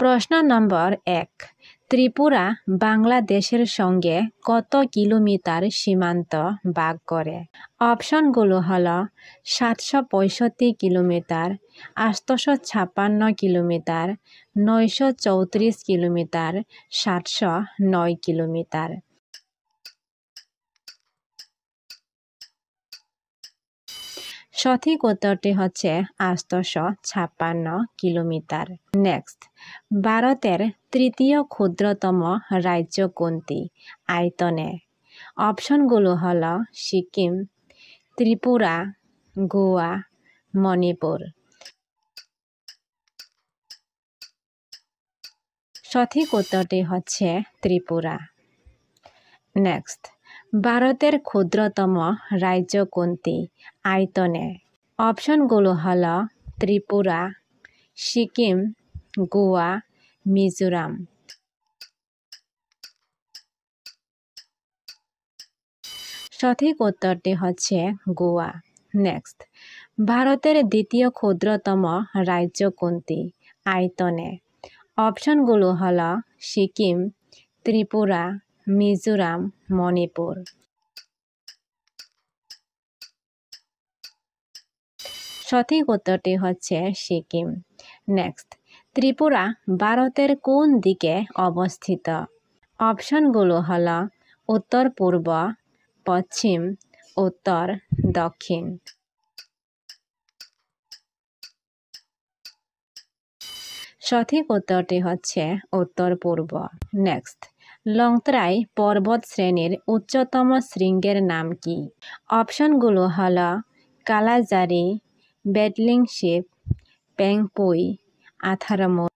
প্রশ্ন নম্বর 1। ত্রিপুরা বাংলাদেশের সঙ্গে কত কিলোমিটার সীমান্ত ভাগ করে? অপশনগুলো হলো 765 কিলোমিটার, 856 কিলোমিটার, 934 কিলোমিটার, 709 কিলোমিটার। সঠিক উত্তরটি হচ্ছে 856 কিলোমিটার। নেক্সট, ভারতের তৃতীয় ক্ষুদ্রতম রাজ্য কোনটি আয়তনে? অপশনগুলো হলো সিকিম, ত্রিপুরা, গোয়া, মণিপুর। সঠিক উত্তরটি হচ্ছে ত্রিপুরা। নেক্সট, ভারতের ক্ষুদ্রতম রাজ্য কোনটি আয়তনে? অপশনগুলো হলো ত্রিপুরা, সিকিম, গোয়া, মিজোরাম। সঠিক উত্তরটি হচ্ছে গোয়া। নেক্সট, ভারতের দ্বিতীয় ক্ষুদ্রতম রাজ্য কোনটি আয়তনে? অপশনগুলো হলো সিকিম, ত্রিপুরা, মিজোরাম, মণিপুর। সঠিক উত্তরটি হচ্ছে সিকিম। নেক্সট, ত্রিপুরা ভারতের কোন দিকে অবস্থিত? অপশনগুলো হলো উত্তর পূর্ব, পশ্চিম, উত্তর, দক্ষিণ। সঠিক উত্তরটি হচ্ছে উত্তর পূর্ব। নেক্সট, লংতরাই পর্বত শ্রেণীর উচ্চতম শৃঙ্গের নাম কি? অপশনগুলো হলো কালাজারি, বেটলিং শিপ, পেংপুই, আথারামুরা।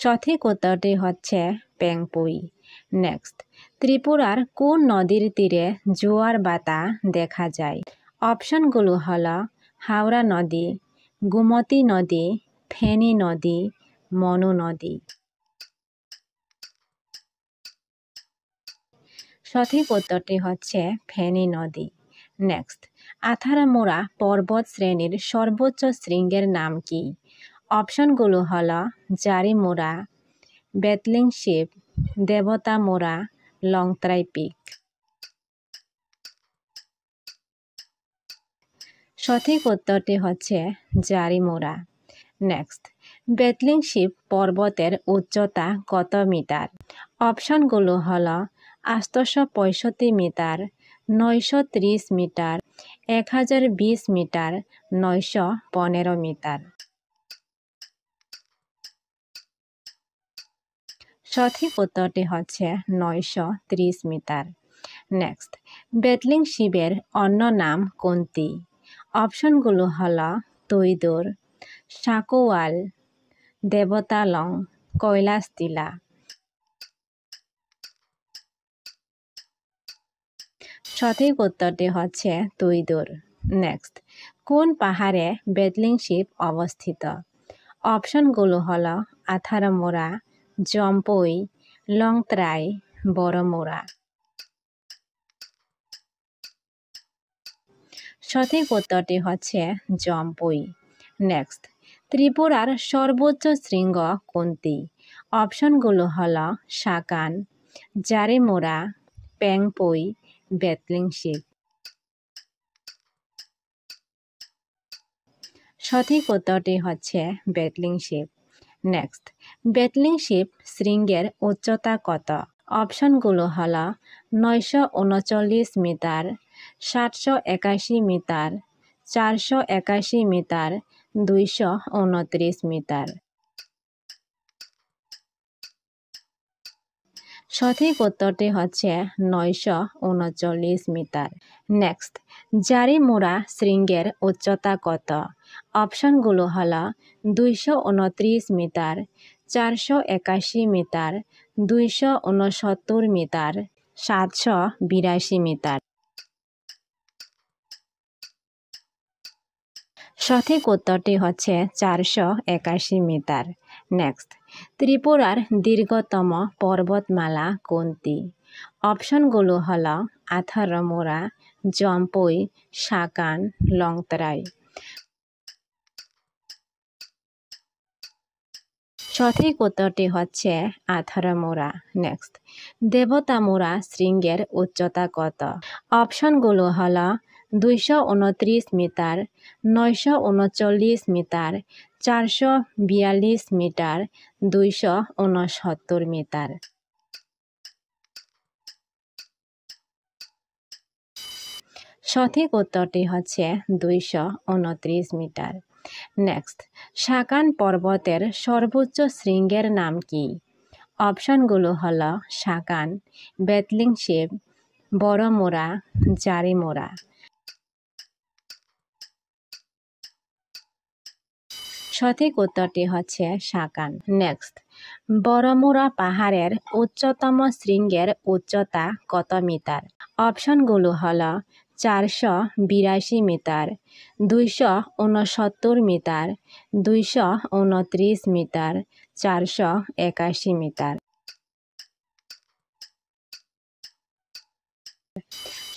সঠিক উত্তরটি হচ্ছে পেংপুই। নেক্সট, ত্রিপুরার কোন নদীর তীরে জোয়ার বাতা দেখা যায়? অপশনগুলো হলো হাওড়া নদী, গোমতী নদী, ফেনী নদী, মনু নদী। সঠিক উত্তরটি হচ্ছে ফেনী নদী। নেক্সট, আথারামুরা পর্বত শ্রেণীর সর্বোচ্চ শৃঙ্গের নাম কি? অপশনগুলো হলো জারিমুরা, বেটলিং শিপ, দেবতামুরা, লংতরাই পিক। সঠিক উত্তরটি হচ্ছে জারিমুরা। নেক্সট, বেটলিং শিপ পর্বতের উচ্চতা কত মিটার? অপশনগুলো হলো 865 মিটার, 930 মিটার, 1020 মিটার, 915 মিটার। সঠিক উত্তরটি হচ্ছে 930 মিটার। নেক্সট, বেটলিং শিবের অন্য নাম কোনটি? অপশনগুলো হলো তৈদুর, সাকোয়াল, দেবতালং, কৈলাস টিলা। সঠিক উত্তরটি হচ্ছে তৈদুর। নেক্সট, কোন পাহাড়ে বেটলিং শিপ অবস্থিত? অপশনগুলো হলো আথারামুরা, জম্পুই, লংতরাই, বড়মুরা। সঠিক উত্তরটি হচ্ছে জম্পুই। নেক্সট, ত্রিপুরার সর্বোচ্চ শৃঙ্গ কোনটি? অপশনগুলো হলো সাকান, জারিমুরা, পেংপুই, বেটলিং শিপ। সঠিক উত্তরটি হচ্ছে বেটলিং শিপ। নেক্সট, বেটলিং শিপ শৃঙ্গের উচ্চতা কত? অপশনগুলো হলো 939 মিটার, 781 মিটার, 481 মিটার, 229 মিটার। সঠিক উত্তরটি হচ্ছে 939 মিটার। নেক্সট, জারিমুরা শৃঙ্গের উচ্চতা কত? অপশনগুলো হলো 229 মিটার, 481 মিটার, 269 মিটার, 782 মিটার। সঠিক উত্তরটি হচ্ছে 481 মিটার। নেক্সট, ত্রিপুরার দীর্ঘতম পর্বতমালা কোনটি? অপশনগুলো হলো আথারামুরা, জম্পুই, সাকান, লংতরাই। সঠিক উত্তরটি হচ্ছে 18 মোড়া। নেক্সট, দেবতামুড়া শৃঙ্গের উচ্চতা কত? অপশনগুলো হলো 229 মিটার, 939 মিটার, 442 মিটার, 269 মিটার। সঠিক উত্তরটি হচ্ছে 229 মিটার। নেক্সট, সাকান পর্বতের সর্বোচ্চ শৃঙ্গের নাম কি? অপশনগুলো হলো সাকান, বেতলিং শিব, বড়মোড়া, জারিমোড়া। সঠিক উত্তরটি হচ্ছে সাকান। নেক্সট, বড়মোড়া পাহাড়ের উচ্চতম শৃঙ্গের উচ্চতা কত মিটার? অপশনগুলো হলো 482 মিটার, 269 মিটার, 229 মিটার, 481 মিটার।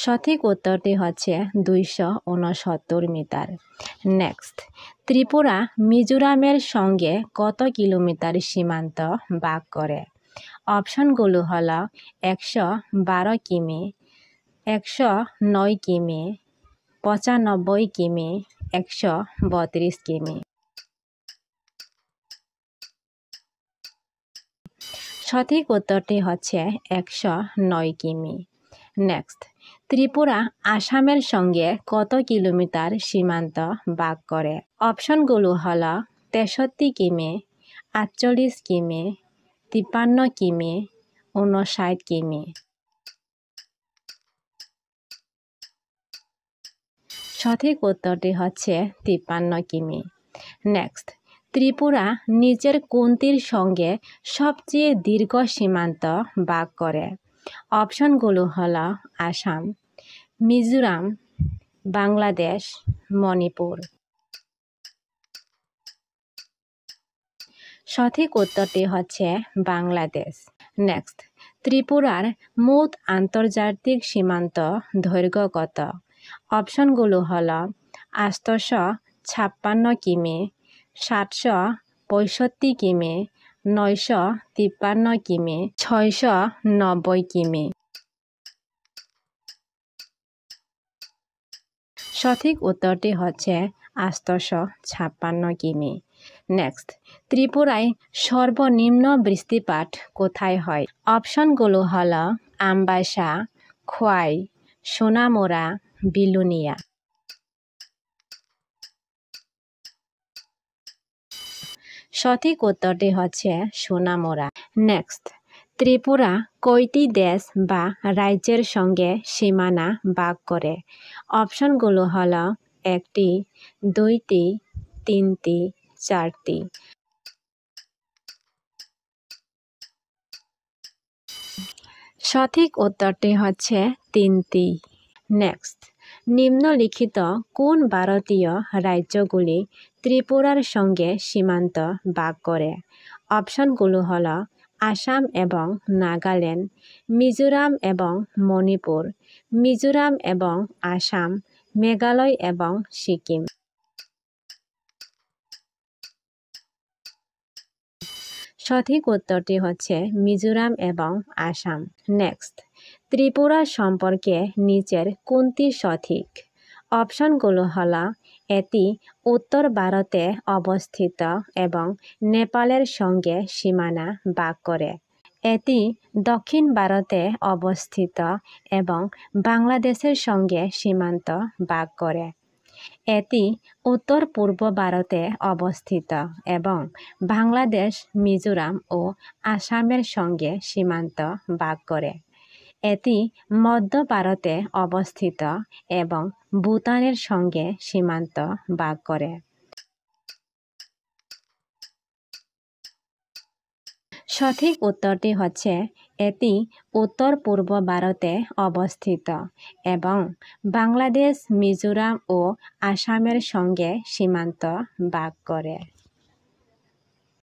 সঠিক উত্তরটি হচ্ছে 269 মিটার। নেক্সট, ত্রিপুরা মিজোরামের সঙ্গে কত কিলোমিটার সীমান্ত ভাগ করে? অপশনগুলো হলো 112 কিমি, 109 কিমি, 95 কিমি, 132 কিমি। সঠিক উত্তরটি হচ্ছে 109 কিমি। নেক্সট, ত্রিপুরা আসামের সঙ্গে কত কিলোমিটার সীমান্ত ভাগ করে? অপশনগুলো হলো 63 কিমি, 48 কিমি, 53 কিমি, 59 কিমি। সঠিক উত্তরটি হচ্ছে 53 কিমি। নেক্সট, ত্রিপুরা নিচের কোনটির সঙ্গে সবচেয়ে দীর্ঘ সীমান্ত ভাগ করে? অপশনগুলো হলো আসাম, মিজোরাম, বাংলাদেশ, মণিপুর। সঠিক উত্তরটি হচ্ছে বাংলাদেশ। নেক্সট, ত্রিপুরার মোট আন্তর্জাতিক সীমান্ত দৈর্ঘ্য কত? অপশনগুলো হলো 856 কিমি, 765 কিমি, 953 কিমি, 690 কিমি। সঠিক উত্তরটি হচ্ছে 856 কিমি। নেক্সট, ত্রিপুরায় সর্বনিম্ন বৃষ্টিপাত কোথায় হয়? অপশনগুলো হলো আমবাসা, খোয়াই, সোনামুড়া, বিলুনিয়া। সঠিক উত্তরটি হচ্ছে সোনামুড়া। নেক্সট, ত্রিপুরা কয়টি দেশ বা রাজ্যের সঙ্গে সীমানা ভাগ করে? অপশনগুলো হলো 1টি, 2টি, 3টি, 4টি। সঠিক উত্তরটি হচ্ছে 3টি। নেক্সট, নিম্নলিখিত কোন ভারতীয় রাজ্যগুলি ত্রিপুরার সঙ্গে সীমান্ত ভাগ করে? অপশনগুলো হলো আসাম এবং নাগাল্যান্ড, মিজোরাম এবং মণিপুর, মিজোরাম এবং আসাম, মেঘালয় এবং সিকিম। সঠিক উত্তরটি হচ্ছে মিজোরাম এবং আসাম। নেক্সট, ত্রিপুরা সম্পর্কে নিচের কোনটি সঠিক? অপশনগুলো হলো এটি উত্তর ভারতে অবস্থিত এবং নেপালের সঙ্গে সীমানা ভাগ করে। এটি দক্ষিণ ভারতে অবস্থিত এবং বাংলাদেশের সঙ্গে সীমান্ত ভাগ করে। এটি উত্তর পূর্ব ভারতে অবস্থিত এবং বাংলাদেশ, মিজোরাম ও আসামের সঙ্গে সীমান্ত ভাগ করে। এটি মধ্য ভারতে অবস্থিত এবং ভুটানের সঙ্গে সীমান্ত ভাগ করে। সঠিক উত্তরটি হচ্ছে এটি উত্তর পূর্ব ভারতে অবস্থিত এবং বাংলাদেশ, মিজোরাম ও আসামের সঙ্গে সীমান্ত ভাগ করে।